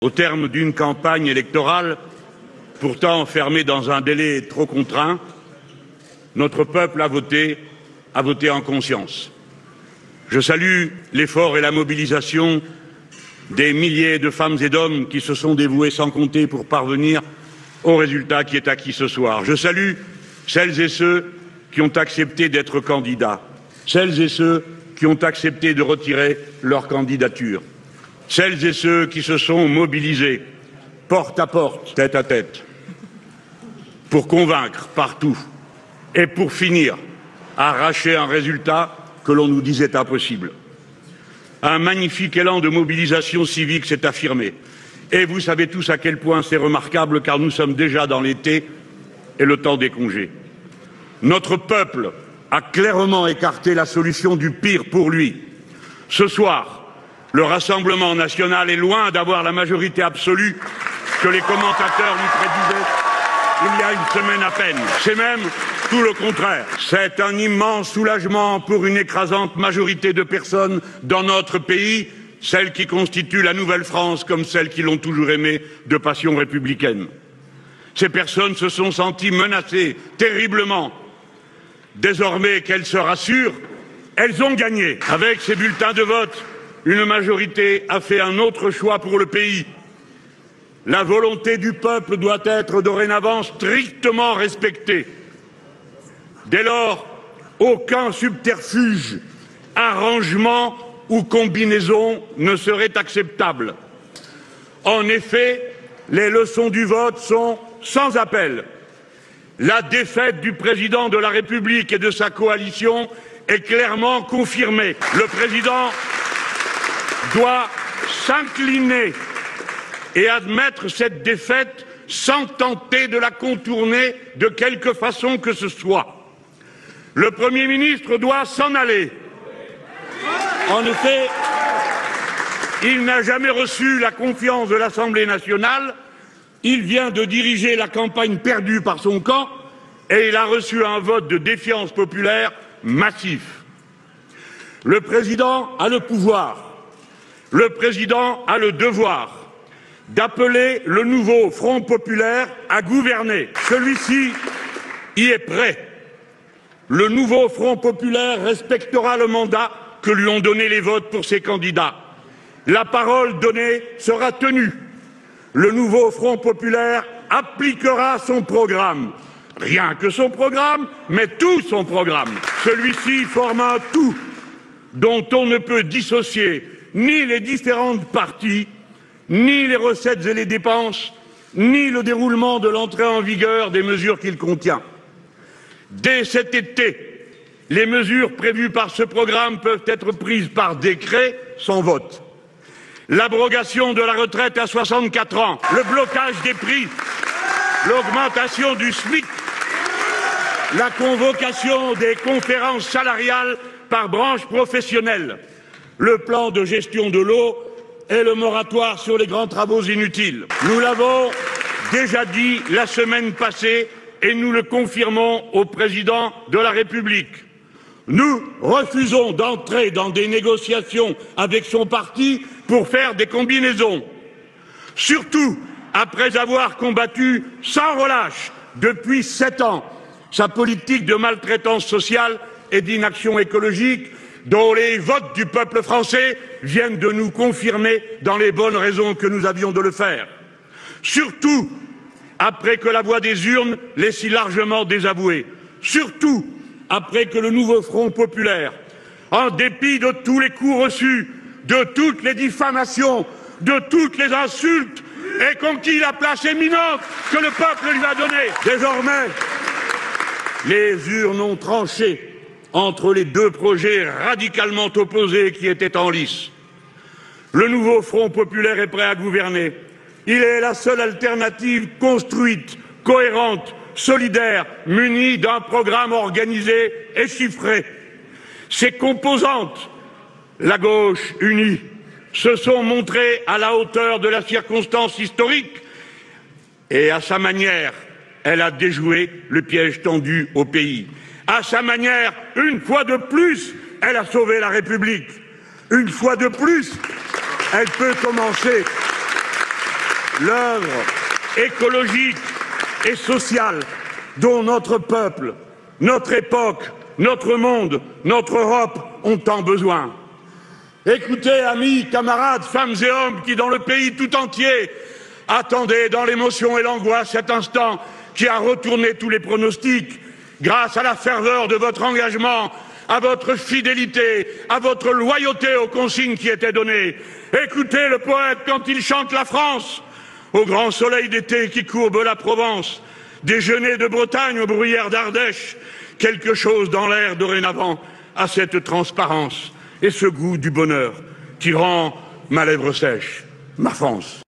Au terme d'une campagne électorale, pourtant enfermée dans un délai trop contraint, notre peuple a voté en conscience. Je salue l'effort et la mobilisation des milliers de femmes et d'hommes qui se sont dévoués sans compter pour parvenir au résultat qui est acquis ce soir. Je salue celles et ceux qui ont accepté d'être candidats, celles et ceux qui ont accepté de retirer leur candidature, celles et ceux qui se sont mobilisés, porte à porte, tête à tête, pour convaincre partout et pour finir arracher un résultat que l'on nous disait impossible. Un magnifique élan de mobilisation civique s'est affirmé. Et vous savez tous à quel point c'est remarquable, car nous sommes déjà dans l'été et le temps des congés. Notre peuple a clairement écarté la solution du pire pour lui. Ce soir, le Rassemblement national est loin d'avoir la majorité absolue que les commentateurs lui prédisaient il y a une semaine à peine. C'est même tout le contraire. C'est un immense soulagement pour une écrasante majorité de personnes dans notre pays, celles qui constituent la Nouvelle-France comme celles qui l'ont toujours aimée de passion républicaine. Ces personnes se sont senties menacées terriblement. Désormais qu'elles se rassurent, elles ont gagné. Avec ces bulletins de vote, une majorité a fait un autre choix pour le pays. La volonté du peuple doit être dorénavant strictement respectée. Dès lors, aucun subterfuge, arrangement ou combinaison ne serait acceptable. En effet, les leçons du vote sont sans appel. La défaite du président de la République et de sa coalition est clairement confirmée. Le président doit s'incliner et admettre cette défaite sans tenter de la contourner de quelque façon que ce soit. Le Premier ministre doit s'en aller. En effet, il n'a jamais reçu la confiance de l'Assemblée nationale. Il vient de diriger la campagne perdue par son camp et il a reçu un vote de défiance populaire massif. Le président a le pouvoir. Le président a le devoir d'appeler le nouveau Front populaire à gouverner. Celui-ci y est prêt. Le nouveau Front populaire respectera le mandat que lui ont donné les votes pour ses candidats. La parole donnée sera tenue. Le nouveau Front populaire appliquera son programme. Rien que son programme, mais tout son programme. Celui-ci forme un tout dont on ne peut dissocier ni les différentes parties, ni les recettes et les dépenses, ni le déroulement de l'entrée en vigueur des mesures qu'il contient. Dès cet été, les mesures prévues par ce programme peuvent être prises par décret sans vote. L'abrogation de la retraite à 64 ans, le blocage des prix, l'augmentation du SMIC, la convocation des conférences salariales par branche professionnelle, le plan de gestion de l'eau et le moratoire sur les grands travaux inutiles. Nous l'avons déjà dit la semaine passée et nous le confirmons au président de la République. Nous refusons d'entrer dans des négociations avec son parti pour faire des combinaisons. Surtout après avoir combattu sans relâche depuis 7 ans sa politique de maltraitance sociale et d'inaction écologique dont les votes du peuple français viennent de nous confirmer dans les bonnes raisons que nous avions de le faire. Surtout après que la voix des urnes l'ait si largement désavouée. Surtout après que le nouveau Front populaire, en dépit de tous les coups reçus, de toutes les diffamations, de toutes les insultes, ait conquis la place éminente que le peuple lui a donnée. Désormais, les urnes ont tranché entre les deux projets radicalement opposés qui étaient en lice. Le nouveau Front populaire est prêt à gouverner. Il est la seule alternative construite, cohérente, solidaire, munie d'un programme organisé et chiffré. Ses composantes, la gauche unie, se sont montrées à la hauteur de la circonstance historique et à sa manière, elle a déjoué le piège tendu au pays. À sa manière, une fois de plus, elle a sauvé la République. Une fois de plus, elle peut commencer l'œuvre écologique et sociale dont notre peuple, notre époque, notre monde, notre Europe ont tant besoin. Écoutez, amis, camarades, femmes et hommes qui, dans le pays tout entier, attendaient dans l'émotion et l'angoisse cet instant qui a retourné tous les pronostics, grâce à la ferveur de votre engagement, à votre fidélité, à votre loyauté aux consignes qui étaient données. Écoutez le poète quand il chante la France, au grand soleil d'été qui courbe la Provence, déjeuner de Bretagne aux bruyères d'Ardèche, quelque chose dans l'air dorénavant a cette transparence et ce goût du bonheur qui rend ma lèvre sèche, ma France.